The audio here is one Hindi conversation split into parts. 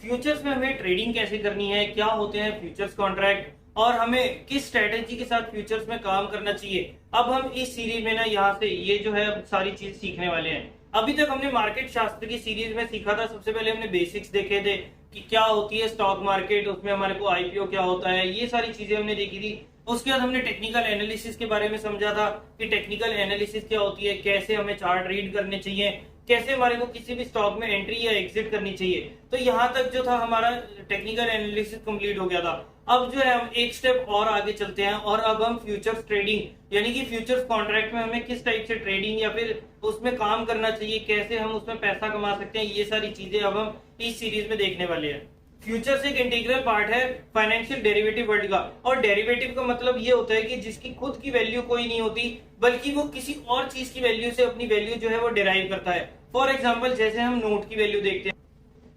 फ्यूचर्स में हमें ट्रेडिंग कैसे करनी है, क्या होते हैं फ्यूचर्स कॉन्ट्रैक्ट और हमें किस स्ट्रेटेजी के साथ फ्यूचर्स में काम करना चाहिए। अब हम इस सीरीज में ना यहाँ से ये जो है सारी चीज सीखने वाले हैं। अभी तक हमने मार्केट शास्त्र की सीरीज में सीखा था। सबसे पहले हमने बेसिक्स देखे थे कि क्या होती है स्टॉक मार्केट, उसमें हमारे को आईपीओ क्या होता है, ये सारी चीजें हमने देखी थी। उसके बाद हमने टेक्निकल एनालिसिस के बारे में समझा था कि टेक्निकल एनालिसिस क्या होती है, कैसे हमें चार्ट रीड करने चाहिए, कैसे हमारे को किसी भी स्टॉक में एंट्री या एग्जिट करनी चाहिए। तो यहाँ तक जो था हमारा टेक्निकल एनालिसिस कंप्लीट हो गया था। अब जो है हम एक स्टेप और आगे चलते हैं और अब हम फ्यूचर्स ट्रेडिंग यानी कि फ्यूचर्स कॉन्ट्रैक्ट में हमें किस टाइप से ट्रेडिंग या फिर उसमें काम करना चाहिए, कैसे हम उसमें पैसा कमा सकते हैं, ये सारी चीजें अब हम इस सीरीज में देखने वाले हैं। फ्यूचर्स एक इंटीग्रल पार्ट है फाइनेंशियल डेरिवेटिव वर्ल्ड का। और डेरिवेटिव का मतलब ये होता है कि जिसकी खुद की वैल्यू कोई नहीं होती, बल्कि वो किसी और चीज की वैल्यू से अपनी वैल्यू जो है वो डिराइव करता है। फॉर एग्जाम्पल जैसे हम नोट की वैल्यू देखते हैं।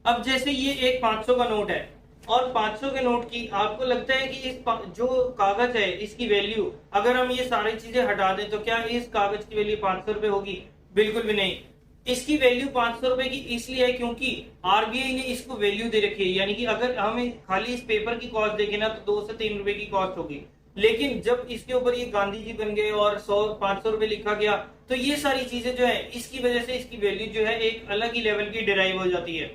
अब जैसे ये एक 500 का नोट है और 500 के नोट की आपको लगता है कि इस जो कागज है इसकी वैल्यू, अगर हम ये सारी चीजें हटा दें तो क्या इस कागज की वैल्यू 500 रुपए होगी? बिल्कुल भी नहीं। इसकी वैल्यू 500 रुपए की इसलिए है क्योंकि आरबीआई ने इसको वैल्यू दे रखी है। यानी कि अगर हम खाली इस पेपर की कॉस्ट देखें ना तो 2 से 3 रुपए की कॉस्ट होगी, लेकिन जब इसके ऊपर ये गांधी जी बन गए और 500 रुपए लिखा गया तो ये सारी चीजें जो है इसकी वजह से इसकी वैल्यू जो है एक अलग ही लेवल की डिराइव हो जाती है।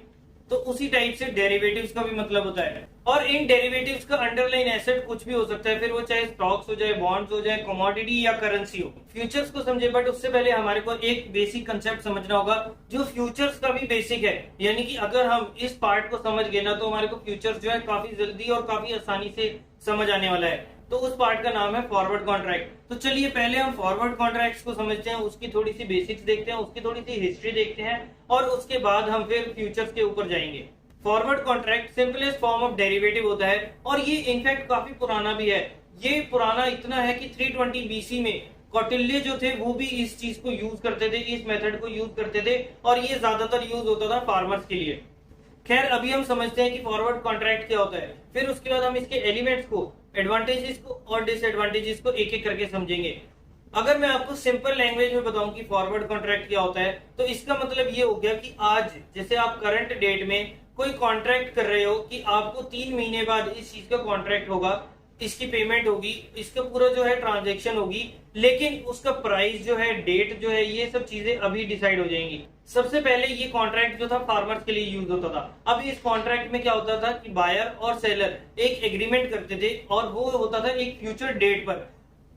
तो उसी टाइप से डेरिवेटिव्स का भी मतलब होता है। और इन डेरिवेटिव्स का अंडरलाइन एसेट कुछ भी हो सकता है, फिर वो चाहे स्टॉक्स हो जाए, बॉन्ड्स हो जाए, कमोडिटी या करेंसी हो। फ्यूचर्स को समझे, बट उससे पहले हमारे को एक बेसिक कंसेप्ट समझना होगा जो फ्यूचर्स का भी बेसिक है। यानी कि अगर हम इस पार्ट को समझ गए ना तो हमारे को फ्यूचर्स जो है काफी जल्दी और काफी आसानी से समझ आने वाला है। तो उस पार्ट का नाम है फॉरवर्ड कॉन्ट्रैक्ट। तो चलिए पहले हम फॉरवर्ड कॉन्ट्रैक्ट्स को समझते हैं, उसकी थोड़ी सी बेसिक्स देखते हैं, उसकी थोड़ी सी हिस्ट्री देखते हैं और उसके बाद हम फिर फ्यूचर्स के ऊपर जाएंगे। Forward contract simplest form of derivative होता है और ये इनफैक्ट काफी पुराना भी है। ये पुराना इतना है कि 320 बीसी में कौटिल्य जो थे वो भी इस चीज को यूज करते थे, इस मेथड को यूज करते थे और ये ज्यादातर यूज होता था फार्मर्स के लिए। खैर अभी हम समझते हैं कि फॉरवर्ड कॉन्ट्रैक्ट क्या होता है, फिर उसके बाद हम इसके एलिमेंट्स को, एडवांटेजेस को और डिसएडवांटेजेस को एक एक करके समझेंगे। अगर मैं आपको सिंपल लैंग्वेज में बताऊं कि फॉरवर्ड कॉन्ट्रैक्ट क्या होता है तो इसका मतलब ये हो गया कि आज जैसे आप करंट डेट में कोई कॉन्ट्रैक्ट कर रहे हो कि आपको 3 महीने बाद इस चीज का कॉन्ट्रैक्ट होगा, इसकी पेमेंट होगी, इसका पूरा जो है ट्रांजेक्शन होगी, लेकिन उसका प्राइस जो है, डेट जो है, ये सब चीजें अभी डिसाइड हो जाएंगी। सबसे पहले ये कॉन्ट्रैक्ट जो था फार्मर्स के लिए यूज होता था। अब इस कॉन्ट्रैक्ट में क्या होता था कि बायर और सेलर एक एग्रीमेंट करते थे और वो होता था एक फ्यूचर डेट पर।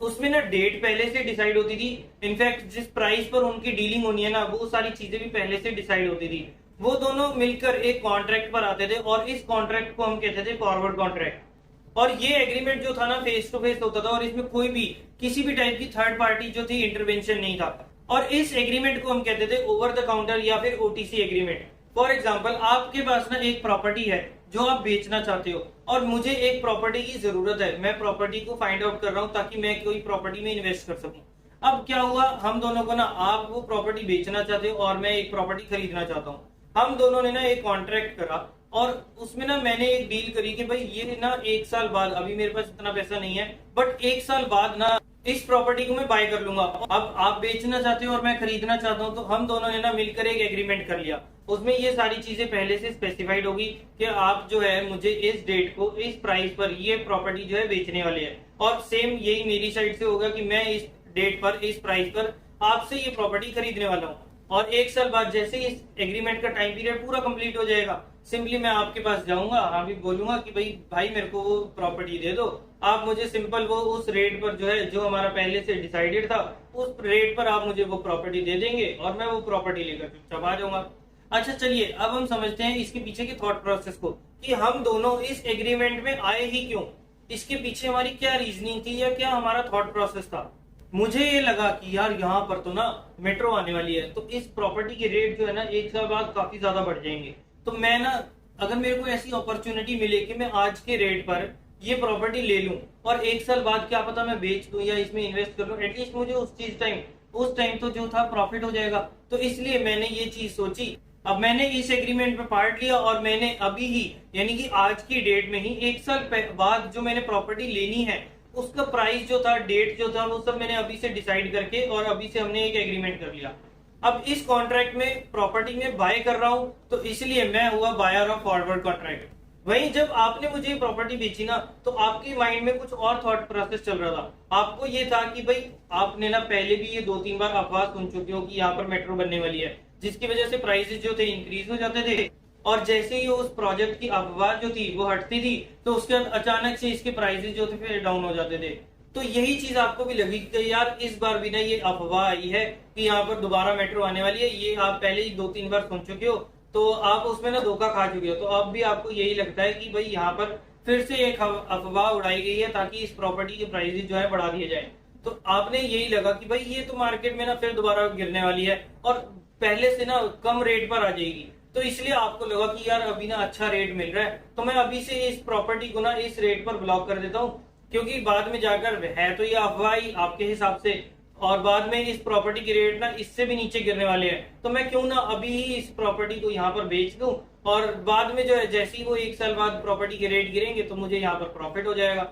उसमें ना डेट पहले से डिसाइड होती थी, इनफैक्ट जिस प्राइस पर उनकी डीलिंग होनी है ना वो सारी चीजें भी पहले से डिसाइड होती थी। वो दोनों मिलकर एक कॉन्ट्रैक्ट पर आते थे और इस कॉन्ट्रैक्ट को हम कहते थे फॉरवर्ड कॉन्ट्रैक्ट। और ये एग्रीमेंट जो था ना फेस टू फेस होता था और इसमें कोई भी किसी भी टाइप की थर्ड पार्टी जो थी इंटरवेंशन नहीं था। और इस एग्रीमेंट को हम कहते थे ओवर द काउंटर या फिर ओटीसी एग्रीमेंट। फॉर एग्जाम्पल आपके पास ना एक प्रॉपर्टी है जो आप बेचना चाहते हो और मुझे एक प्रॉपर्टी की जरूरत है, मैं प्रॉपर्टी को फाइंड आउट कर रहा हूं ताकि मैं कोई प्रॉपर्टी में इन्वेस्ट कर सकूं। अब क्या हुआ, हम दोनों को ना, आप वो प्रॉपर्टी बेचना चाहते हो और मैं एक प्रॉपर्टी खरीदना चाहता हूँ। हम दोनों ने ना एक कॉन्ट्रैक्ट करा और उसमें ना मैंने एक डील करी कि भाई ये ना 1 साल बाद, अभी मेरे पास इतना पैसा नहीं है बट 1 साल बाद ना इस प्रॉपर्टी को मैं बाय कर लूंगा। अब आप बेचना चाहते हो और मैं खरीदना चाहता हूं, तो हम दोनों ने ना मिलकर एक एग्रीमेंट कर लिया। उसमें ये सारी चीजें पहले से स्पेसिफाइड होगी कि आप जो है मुझे इस डेट को इस प्राइस पर ये प्रॉपर्टी जो है बेचने वाले हैं और सेम यही मेरी साइड से होगा कि मैं इस डेट पर इस प्राइस पर आपसे ये प्रॉपर्टी खरीदने वाला हूँ। और 1 साल बाद जैसे इस एग्रीमेंट का टाइम पीरियड पूरा कंप्लीट हो जाएगा, सिंपली मैं आपके पास जाऊंगा, अभी बोलूंगा कि भाई मेरे को वो प्रॉपर्टी दे दो। आप मुझे सिंपल वो उस रेट पर जो है, जो हमारा पहले से डिसाइडेड था, उस रेट पर आप मुझे वो प्रॉपर्टी दे देंगे और मैं वो प्रॉपर्टी लेकर चुपचाप आ जाऊंगा। अच्छा चलिए अब हम समझते हैं इसके पीछे की थॉट प्रोसेस को कि हम दोनों इस एग्रीमेंट में आए ही क्यों, इसके पीछे हमारी क्या रीजनिंग थी या क्या हमारा थॉट प्रोसेस था। मुझे ये लगा कि यार यहाँ पर तो ना मेट्रो आने वाली है, तो इस प्रॉपर्टी के रेट जो है ना 1 साल बाद काफी ज्यादा बढ़ जाएंगे। तो मैं ना, अगर मेरे को ऐसी अपॉर्चुनिटी मिले कि मैं आज के रेट पर ये प्रॉपर्टी ले लूं और 1 साल बाद क्या पता मैं बेच दूं या इसमें इन्वेस्ट कर लूं, एटलीस्ट मुझे उस टाइम तो जो था प्रॉफिट हो जाएगा। तो इसलिए मैंने ये चीज सोची। अब मैंने इस एग्रीमेंट में पार्ट लिया और मैंने अभी ही, यानी कि आज की डेट में ही 1 साल बाद जो मैंने प्रॉपर्टी लेनी है उसका प्राइस जो था, डेट जो था, वो सब मैंने अभी से डिसाइड करके और अभी से हमने एक एग्रीमेंट कर लिया। अब इस कॉन्ट्रैक्ट में प्रॉपर्टी में बाय कर रहा हूं, तो इसलिए मैं हुआ बायर ऑफ फॉरवर्ड कॉन्ट्रैक्ट। वहीं जब आपने मुझे प्रॉपर्टी बेची ना, तो आपके माइंड में कुछ और थॉट प्रोसेस चल रहा था। आपको ये था कि भाई आपने ना पहले भी ये 2-3 बार अफवाह सुन चुके हो कि यहाँ पर मेट्रो बनने वाली है, जिसकी वजह से प्राइसेस जो थे इंक्रीज हो जाते थे, और जैसे ही उस प्रोजेक्ट की अफवाह जो थी वो हटती थी, तो उसके बाद अचानक से इसके प्राइसेस जो थे फिर डाउन हो जाते थे। तो यही चीज आपको भी लगी कि यार इस बार भी ना ये अफवाह आई है कि यहाँ पर दोबारा मेट्रो आने वाली है, ये आप पहले ही 2-3 बार सुन चुके हो, तो आप उसमें ना धोखा खा चुके हो। तो अब भी आपको यही लगता है कि भाई यहाँ पर फिर से एक अफवाह उड़ाई गई है ताकि इस प्रॉपर्टी के प्राइसेस जो है बढ़ा दिए जाए। तो आपने यही लगा कि भाई ये तो मार्केट में ना फिर दोबारा गिरने वाली है और पहले से ना कम रेट पर आ जाएगी, तो इसलिए आपको लगा कि यार अभी ना अच्छा रेट मिल रहा है, तो मैं अभी से इस प्रॉपर्टी को ना इस रेट पर ब्लॉक कर देता हूँ, क्योंकि बाद में जाकर है तो ये अफवाह ही आपके हिसाब से, और बाद में इस प्रॉपर्टी के रेट ना इससे भी नीचे गिरने वाले हैं, तो मैं क्यों ना अभी ही इस प्रॉपर्टी को यहाँ पर बेच दूं, और बाद में जो है जैसे ही वो 1 साल बाद प्रॉपर्टी के रेट गिरेंगे तो मुझे यहाँ पर प्रॉफिट हो जाएगा।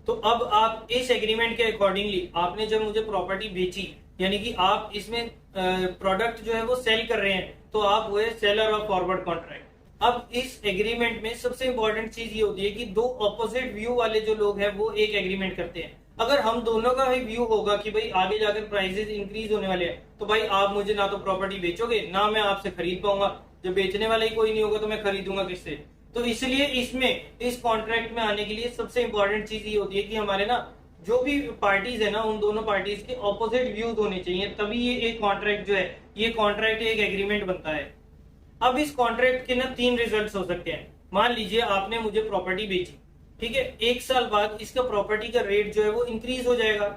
तो अब आप इस एग्रीमेंट के अकॉर्डिंगली आपने जब मुझे प्रॉपर्टी बेची, यानी कि आप इसमें प्रोडक्ट जो है वो सेल कर रहे हैं, तो आप हुए सेलर ऑफ फॉरवर्ड कॉन्ट्रैक्ट। अब इस एग्रीमेंट में सबसे इंपॉर्टेंट चीज ये होती है कि दो ऑपोजिट व्यू वाले जो लोग हैं वो एक एग्रीमेंट करते हैं। अगर हम दोनों का ही व्यू होगा कि भाई आगे जाकर प्राइसेस इंक्रीज होने वाले हैं, तो भाई आप मुझे ना तो प्रॉपर्टी बेचोगे, ना मैं आपसे खरीद पाऊंगा। जब बेचने वाला ही कोई नहीं होगा तो मैं खरीदूंगा किससे? तो इसलिए इसमें इस कॉन्ट्रैक्ट में आने के लिए सबसे इंपॉर्टेंट चीज ये होती है कि हमारे ना जो भी पार्टीज है ना, उन दोनों पार्टीज के ऑपोजिट व्यूज होने चाहिए, तभी ये एक कॉन्ट्रैक्ट जो है, ये कॉन्ट्रैक्ट एक एग्रीमेंट बनता है। अब इस कॉन्ट्रैक्ट के ना 3 रिजल्ट्स हो सकते हैं। मान लीजिए आपने मुझे प्रॉपर्टी बेची, ठीक है, 1 साल बाद इसका प्रॉपर्टी का रेट जो है वो इंक्रीज हो जाएगा,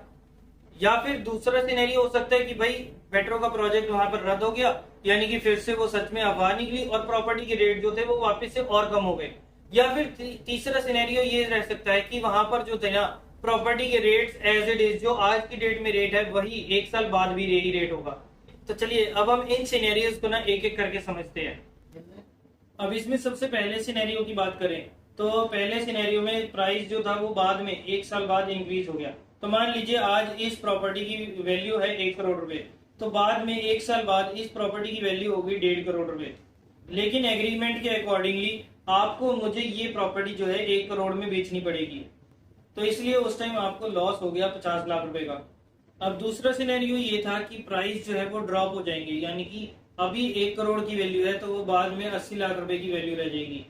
या फिर दूसरा सिनेरियो हो सकता है कि भाई मेट्रो का प्रोजेक्ट वहां पर रद्द हो गया, यानी कि फिर से वो सच में अफवाह निकली और प्रॉपर्टी के रेट जो थे वो वापस से और कम हो गए। या फिर तीसरा सिनेरियो ये रह सकता है कि वहां पर जो थे ना प्रॉपर्टी के रेट्स एज इट इज, जो आज की डेट में रेट है वही 1 साल बाद भी यही रेट होगा। तो चलिए अब हम इन सिनेरियोज को ना एक एक करके समझते हैं। अब इसमें सबसे पहले सिनेरियो की बात करें तो पहले सिनेरियो में प्राइस जो था वो बाद में 1 साल बाद इंक्रीज हो गया। तो मान लीजिए आज इस प्रॉपर्टी की वैल्यू है 1 करोड़ रुपए, तो बाद में 1 साल बाद इस प्रॉपर्टी की वैल्यू होगी 1.5 करोड़ रुपए। लेकिन एग्रीमेंट के अकॉर्डिंगली आपको मुझे ये प्रॉपर्टी जो है 1 करोड़ में बेचनी पड़ेगी, तो इसलिए उस टाइम आपको लॉस हो गया 50 लाख रुपए का। अब दूसरा सिनेरियो ये था कि प्राइस जो है वो ड्रॉप हो जाएंगे, यानी कि अभी 1 करोड़ की वैल्यू है तो वो बाद में 80 लाख रुपए की वैल्यू रह जाएगी।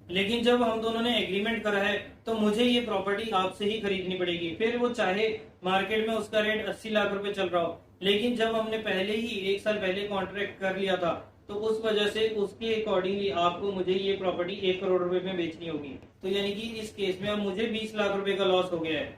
लेकिन जब हम दोनों ने एग्रीमेंट करा है तो मुझे ये प्रॉपर्टी आपसे ही खरीदनी पड़ेगी, फिर वो चाहे मार्केट में उसका रेट 80 लाख रुपए चल रहा हो। लेकिन जब हमने पहले ही 1 साल पहले कॉन्ट्रैक्ट कर लिया था, तो उस वजह से उसके अकॉर्डिंगली आपको मुझे ये प्रॉपर्टी 1 करोड़ रुपए में बेचनी होगी। तो यानी कि इस केस में अब मुझे 20 लाख रुपए का लॉस हो गया है।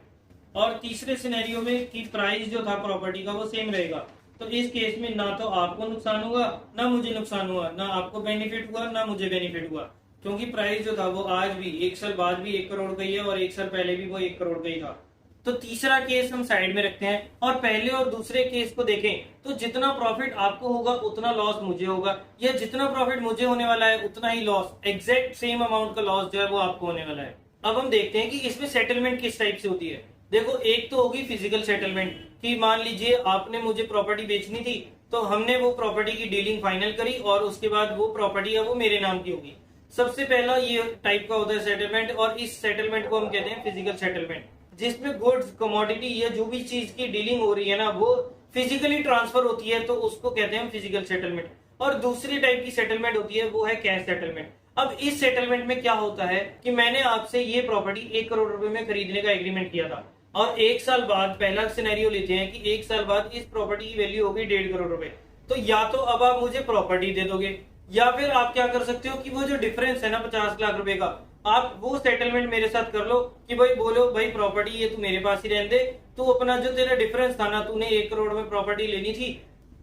और तीसरे सिनेरियो में कि प्राइस जो था प्रॉपर्टी का वो सेम रहेगा, तो इस केस में ना तो आपको नुकसान हुआ ना मुझे नुकसान हुआ, ना आपको बेनिफिट हुआ ना मुझे बेनिफिट हुआ, क्योंकि प्राइस जो था वो आज भी 1 साल बाद भी 1 करोड़ का ही है और 1 साल पहले भी वो 1 करोड़ का ही था। तो तीसरा केस हम साइड में रखते हैं और पहले और दूसरे केस को देखें, तो जितना प्रॉफिट आपको होगा उतना लॉस मुझे होगा, या जितना प्रॉफिट मुझे होने वाला है उतना ही लॉस, एग्जैक्ट सेम अमाउंट का लॉस जो है वो आपको होने वाला है। अब हम देखते हैं कि इसमें सेटलमेंट किस टाइप से होती है। देखो, एक तो होगी फिजिकल सेटलमेंट, कि मान लीजिए आपने मुझे प्रॉपर्टी बेचनी थी, तो हमने वो प्रॉपर्टी की डीलिंग फाइनल करी और उसके बाद वो प्रॉपर्टी है वो मेरे नाम की होगी। सबसे पहला ये टाइप का होता है सेटलमेंट, और इस सेटलमेंट को हम कहते हैं फिजिकल सेटलमेंट, जिसमें गुड्स, कमोडिटी या जो भी चीज की डीलिंग हो रही है ना वो फिजिकली ट्रांसफर होती है, तो उसको कहते हैं फिजिकल सेटलमेंट। और दूसरी टाइप की सेटलमेंट होती है वो है कैश सेटलमेंट। अब इस सेटलमेंट में क्या होता है कि मैंने आपसे ये प्रॉपर्टी 1 करोड़ रुपए में खरीदने का एग्रीमेंट किया था, और 1 साल बाद, पहला सिनेरियो लेते हैं कि 1 साल बाद इस प्रॉपर्टी की वैल्यू होगी 1.5 करोड़ रुपए। तो या तो अब आप मुझे प्रॉपर्टी दे दोगे, या फिर आप क्या कर सकते हो कि वो जो डिफरेंस है ना 50 लाख रुपए का, आप वो सेटलमेंट मेरे साथ कर लो कि भाई बोलो भाई प्रॉपर्टी ये तू मेरे पास ही रहने दे, तू अपना जो तेरा डिफरेंस था ना, तूने 1 करोड़ में प्रॉपर्टी लेनी थी,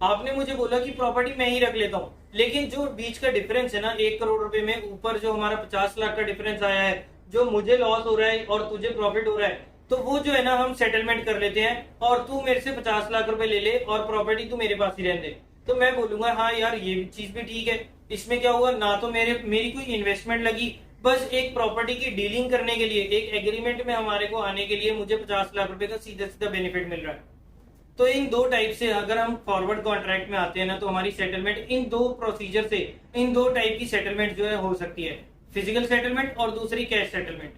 आपने मुझे बोला कि प्रॉपर्टी मैं ही रख लेता हूँ, लेकिन जो बीच का डिफरेंस है ना 1 करोड़ रुपए में ऊपर जो हमारा 50 लाख का डिफरेंस आया है, जो मुझे लॉस हो रहा है और तुझे प्रॉफिट हो रहा है, तो वो जो है ना हम सेटलमेंट कर लेते हैं, और तू मेरे से 50 लाख रुपए ले ले और प्रॉपर्टी तू मेरे पास ही रहने दे। तो मैं बोलूंगा हाँ यार ये चीज भी ठीक है, इसमें क्या हुआ ना, तो मेरी कोई इन्वेस्टमेंट लगी, बस एक प्रॉपर्टी की डीलिंग करने के लिए, एक एग्रीमेंट में हमारे को आने के लिए मुझे 50 लाख रुपए का सीधा सीधा बेनिफिट मिल रहा है। तो इन दो टाइप से अगर हम फॉरवर्ड कॉन्ट्रैक्ट में आते हैं ना, तो हमारी सेटलमेंट इन दो प्रोसीजर से, इन दो टाइप की सेटलमेंट जो है हो सकती है, फिजिकल सेटलमेंट और दूसरी कैश सेटलमेंट।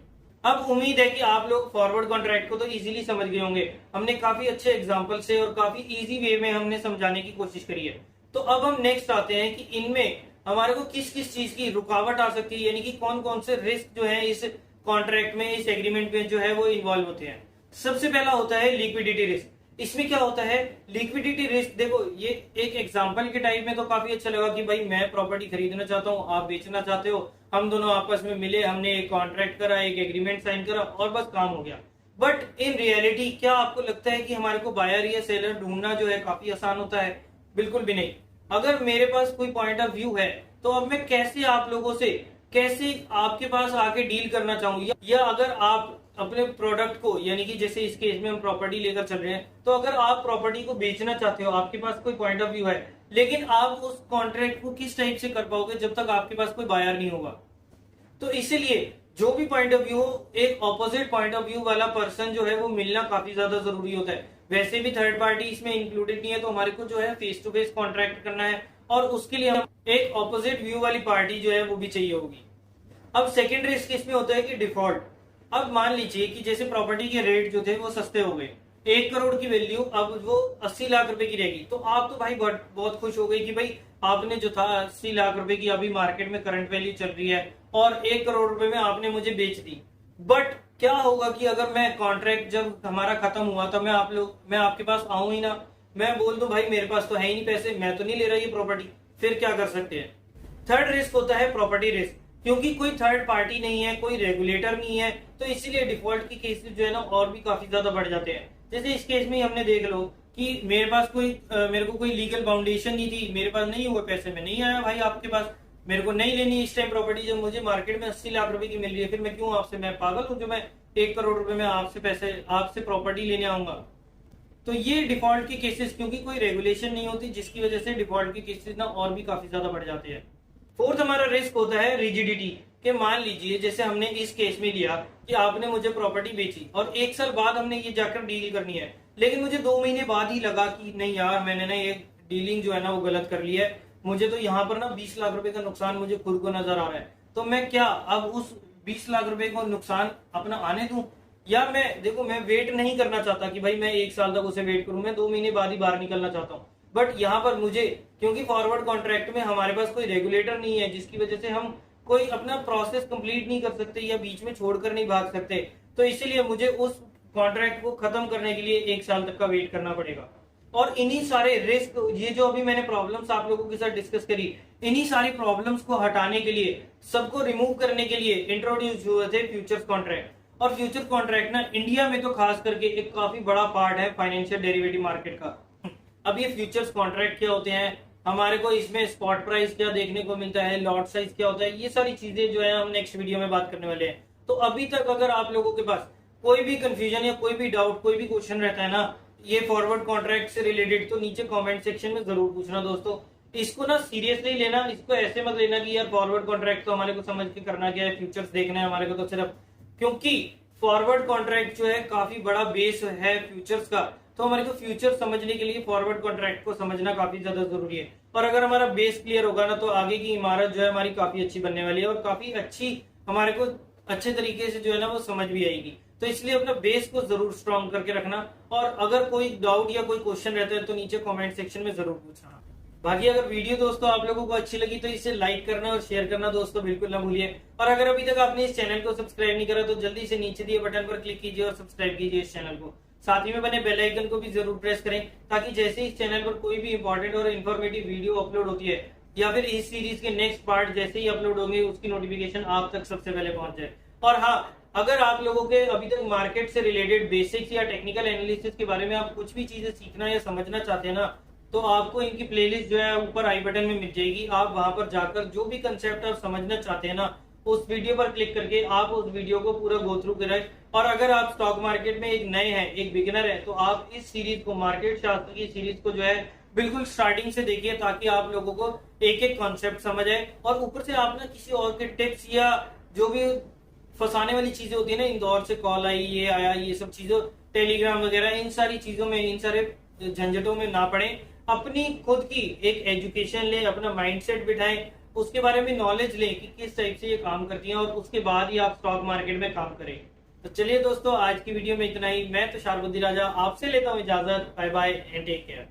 अब उम्मीद है कि आप लोग फॉरवर्ड कॉन्ट्रैक्ट को तो इजीली समझ गए होंगे। हमने काफी अच्छे एग्जांपल से और काफी इजी वे में हमने समझाने की कोशिश करी है। तो अब हम नेक्स्ट आते हैं कि इनमें हमारे को किस किस चीज की रुकावट आ सकती है, यानी कि कौन कौन से रिस्क जो है इस कॉन्ट्रैक्ट में, इस एग्रीमेंट में जो है वो इन्वॉल्व होते हैं। सबसे पहला होता है लिक्विडिटी रिस्क। इसमें क्या होता है लिक्विडिटी रिस्क, देखो ये एक एग्जांपल के टाइप में तो काफी अच्छा लगा कि भाई मैं प्रॉपर्टी खरीदना चाहता हूँ, आप बेचना चाहते हो, हम दोनों आपस में मिले, हमने एक कॉन्ट्रैक्ट करा, एक एग्रीमेंट साइन करा और बस काम हो गया। बट इन रियलिटी क्या आपको लगता है कि हमारे को बायर या सेलर ढूंढना जो है काफी आसान होता है? बिल्कुल भी नहीं। अगर मेरे पास कोई पॉइंट ऑफ व्यू है तो अब मैं कैसे आप लोगों से, कैसे आपके पास आके डील करना चाहूँ, या अगर आप अपने प्रोडक्ट को, यानी कि जैसे इस केस में हम प्रॉपर्टी लेकर चल रहे हैं, तो अगर आप प्रॉपर्टी को बेचना चाहते हो, आपके पास कोई पॉइंट ऑफ व्यू है, लेकिन आप उस कॉन्ट्रैक्ट को किस टाइप से कर पाओगे जब तक आपके पास कोई बायर नहीं होगा। तो इसीलिए जो भी पॉइंट ऑफ व्यू हो, एक ऑपोजिट पॉइंट ऑफ व्यू वाला पर्सन जो है वो मिलना काफी ज्यादा जरूरी होता है। वैसे भी थर्ड पार्टी इसमें इंक्लूडेड नहीं है, तो हमारे को जो है फेस टू फेस कॉन्ट्रैक्ट करना है और उसके लिए हम एक ऑपोजिट व्यू वाली पार्टी जो है वो भी चाहिए होगी। अब सेकेंड रिस्क इसमें होता है कि डिफॉल्ट। अब मान लीजिए कि जैसे प्रॉपर्टी के रेट जो थे वो सस्ते हो गए, 1 करोड़ की वैल्यू अब वो 80 लाख रुपए की रहेगी, तो आप तो भाई बहुत खुश हो गए कि भाई आपने जो था 80 लाख रुपए की अभी मार्केट में करंट वैल्यू चल रही है और 1 करोड़ रुपए में आपने मुझे बेच दी। बट क्या होगा कि अगर मैं कॉन्ट्रैक्ट जब हमारा खत्म हुआ तो मैं आपके पास आऊं ही ना, मैं बोल दूं भाई मेरे पास तो है ही नहीं पैसे, मैं तो नहीं ले रहा ये प्रॉपर्टी, फिर क्या कर सकते हैं? थर्ड रिस्क होता है प्रॉपर्टी रिस्क। क्योंकि कोई थर्ड पार्टी नहीं है, कोई रेगुलेटर नहीं है, तो इसीलिए डिफॉल्ट की केसेस जो है ना और भी काफी ज्यादा बढ़ जाते हैं। जैसे इस केस में हमने देख लो कि मेरे को कोई लीगल फाउंडेशन नहीं थी, मेरे पास नहीं हुए पैसे, में नहीं आया भाई आपके पास, मेरे को नहीं लेनी इस टाइम प्रॉपर्टी जब मुझे मार्केट में 80 लाख रुपए की मिल रही है, फिर मैं क्यों आपसे, मैं पागल हूँ जो मैं 1 करोड़ रुपए में आपसे प्रॉपर्टी लेने आऊंगा। तो ये डिफॉल्ट के केसेस, क्योंकि कोई रेगुलेशन नहीं होती, जिसकी वजह से डिफॉल्ट के केसेस ना और भी काफी ज्यादा बढ़ जाते हैं। फोर्थ हमारा रिस्क होता है रिजिडिटी, कि मान लीजिए जैसे हमने इस केस में लिया कि आपने मुझे प्रॉपर्टी बेची और 1 साल बाद हमने ये जाकर डील करनी है, लेकिन मुझे 2 महीने बाद ही लगा कि नहीं यार मैंने ना ये डीलिंग जो है ना वो गलत कर ली है, मुझे तो यहाँ पर ना 20 लाख रुपए का नुकसान मुझे खुद को नजर आ रहा है, तो मैं क्या अब उस 20 लाख रुपए को नुकसान अपना आने दूं, या मैं वेट नहीं करना चाहता कि भाई मैं 1 साल तक उसे वेट करूं, मैं 2 महीने बाद ही बाहर निकलना चाहता हूं। बट यहाँ पर मुझे, क्योंकि फॉरवर्ड कॉन्ट्रैक्ट में हमारे पास कोई रेगुलेटर नहीं है, जिसकी वजह से हम कोई अपना प्रोसेस कंप्लीट नहीं कर सकते या बीच में छोड़कर नहीं भाग सकते, तो इसीलिए मुझे उस कॉन्ट्रैक्ट को खत्म करने के लिए 1 साल तक का वेट करना पड़ेगा। और इन्हीं सारे रिस्क, ये जो अभी मैंने प्रॉब्लम्स आप लोगों के साथ डिस्कस करी, इन्हीं सारी प्रॉब्लम्स को हटाने के लिए, सबको रिमूव करने के लिए इंट्रोड्यूस हुए थे फ्यूचर्स कॉन्ट्रैक्ट। और फ्यूचर कॉन्ट्रैक्ट ना इंडिया में तो खास करके एक काफी बड़ा पार्ट है फाइनेंशियल डेरिवेटिव मार्केट का। अब ये फ्यूचर्स कॉन्ट्रैक्ट क्या होते हैं, हमारे को इसमें स्पॉट प्राइस क्या देखने को मिलता है, लॉट साइज क्या होता है, ये सारी चीजें जो है हम नेक्स्ट वीडियो में बात करने वाले हैं। तो अभी तक अगर आप लोगों के पास कोई भी कंफ्यूजन या कोई भी डाउट, कोई भी क्वेश्चन रहता है ना ये फॉरवर्ड कॉन्ट्रैक्ट से रिलेटेड, तो नीचे कमेंट सेक्शन में जरूर पूछना दोस्तों। इसको ना सीरियसली लेना, इसको ऐसे मत लेना कि यार फॉरवर्ड कॉन्ट्रैक्ट तो हमारे को समझ के करना क्या है, फ्यूचर्स देखना है हमारे को तो सिर्फ, क्योंकि फॉरवर्ड कॉन्ट्रैक्ट जो है काफी बड़ा बेस है फ्यूचर्स का, तो हमारे को फ्यूचर समझने के लिए फॉरवर्ड कॉन्ट्रैक्ट को समझना काफी ज्यादा जरूरी है। और अगर हमारा बेस क्लियर होगा ना तो आगे की इमारत जो है हमारी काफी अच्छी बनने वाली है और काफी अच्छी हमारे को अच्छे तरीके से जो है ना वो समझ भी आएगी। तो इसलिए अपना बेस को जरूर स्ट्रॉन्ग करके रखना, और अगर कोई डाउट या कोई क्वेश्चन रहता है तो नीचे कमेंट सेक्शन में जरूर पूछना। बाकी अगर वीडियो दोस्तों आप लोगों को अच्छी लगी तो इसे लाइक करना और शेयर करना दोस्तों बिल्कुल ना भूलिए। और अगर अभी तक आपने इस चैनल को सब्सक्राइब नहीं करा तो जल्दी से नीचे दिए बटन पर क्लिक कीजिए और सब्सक्राइब कीजिए इस चैनल को, साथ ही में बने बेल आइकन को भी जरूर प्रेस करें, ताकि जैसे इस चैनल पर कोई भी इंपॉर्टेंट और इन्फॉर्मेटिव वीडियो अपलोड होती है या फिर इस सीरीज के नेक्स्ट पार्ट जैसे ही अपलोड होंगे उसकी नोटिफिकेशन आप तक सबसे पहले पहुंच जाए। और हाँ, अगर आप लोगों के अभी तक मार्केट से रिलेटेड बेसिक्स या टेक्निकल एनालिसिस के बारे में आप कुछ भी चीजें सीखना या समझना चाहते हैं ना, तो आपको इनकी प्लेलिस्ट जो है ऊपर आई बटन में मिल जाएगी। आप वहां पर जाकर जो भी कंसेप्ट आप समझना चाहते हैं ना, उस वीडियो पर क्लिक करके आप उस वीडियो को पूरा गो थ्रू करें। और अगर आप स्टॉक मार्केट में एक नए हैं, एक बिगिनर है, तो आप इस सीरीज को, मार्केट शास्त्र की सीरीज को जो है बिल्कुल स्टार्टिंग से देखिए, ताकि आप लोगों को एक एक कॉन्सेप्ट समझ आए। और ऊपर से आप ना किसी और के टिप्स या जो भी फंसाने वाली चीजें होती है ना, इंदौर से कॉल आई, ये आया, ये सब चीजों, टेलीग्राम वगैरह, इन सारी चीजों में, इन सारे झंझटों में ना पड़े, अपनी खुद की एक एजुकेशन ले, अपना माइंडसेट बिठाएं, उसके बारे में नॉलेज लें कि किस टाइप से ये काम करती हैं और उसके बाद ही आप स्टॉक मार्केट में काम करें। तो चलिए दोस्तों, आज की वीडियो में इतना ही। मैं तुषार बुद्धि राजा आपसे लेता हूँ इजाजत। Bye bye and take care.